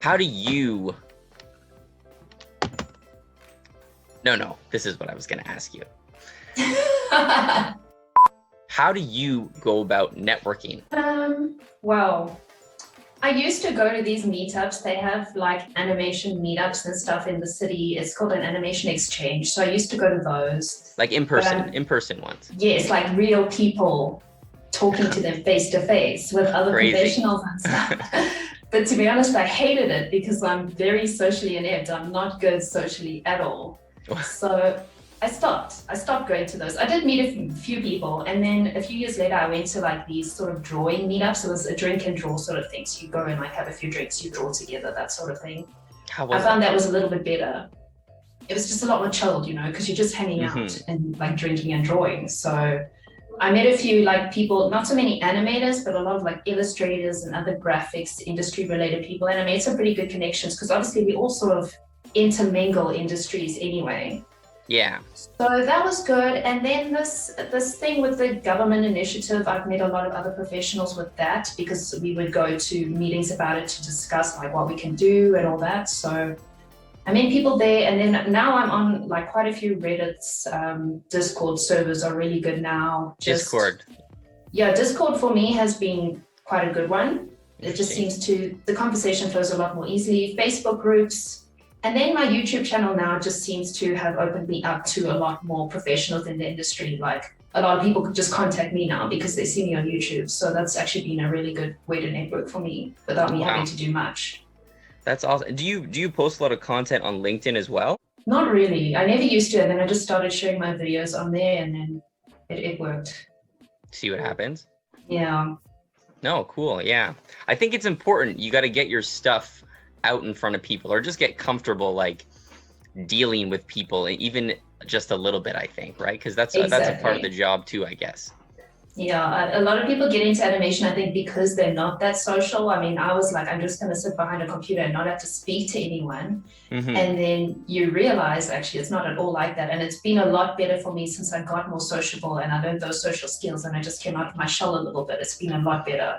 How do you... No, this is what I was going to ask you. How do you go about networking? Well, I used to go to these meetups. They have like animation meetups and stuff in the city. It's called an animation exchange. So I used to go to those. Like in person ones? Yes, like real people talking to them face to face with other professionals and stuff. But to be honest, I hated it because I'm very socially inept. I'm not good socially at all. So I stopped going to those. I did meet a few people, and then a few years later I went to like these sort of drawing meetups. It was a drink and draw sort of thing. So you go and like have a few drinks, you draw together, that sort of thing. I found that was a little bit better. It was just a lot more chilled, you know, because you're just hanging out and like drinking and drawing. So I met a few like people, not so many animators, but a lot of like illustrators and other graphics industry related people. And I made some pretty good connections because obviously we all sort of intermingle industries anyway. Yeah. So that was good. And then this thing with the government initiative, I've met a lot of other professionals with that because we would go to meetings about it to discuss like what we can do and all that. So I met people there, and then now I'm on like quite a few Reddit's Discord servers are really good now. Discord. Yeah, Discord for me has been quite a good one. It just seems the conversation flows a lot more easily. Facebook groups. And then my YouTube channel now just seems to have opened me up to a lot more professionals in the industry. Like a lot of people could just contact me now because they see me on YouTube. So that's actually been a really good way to network for me without me having to do much. That's awesome. Do you post a lot of content on LinkedIn as well? Not really. I never used to, and then I just started sharing my videos on there, and then it worked. See what happens? Yeah. No, cool. Yeah. I think it's important. You got to get your stuff out in front of people, or just get comfortable like dealing with people, even just a little bit, I think, right? Because that's a part of the job too, I guess. Yeah, a lot of people get into animation, I think, because they're not that social. I mean, I was like, I'm just going to sit behind a computer and not have to speak to anyone. And then you realize, actually, it's not at all like that. And it's been a lot better for me since I got more sociable and I learned those social skills and I just came out of my shell a little bit. It's been a lot better.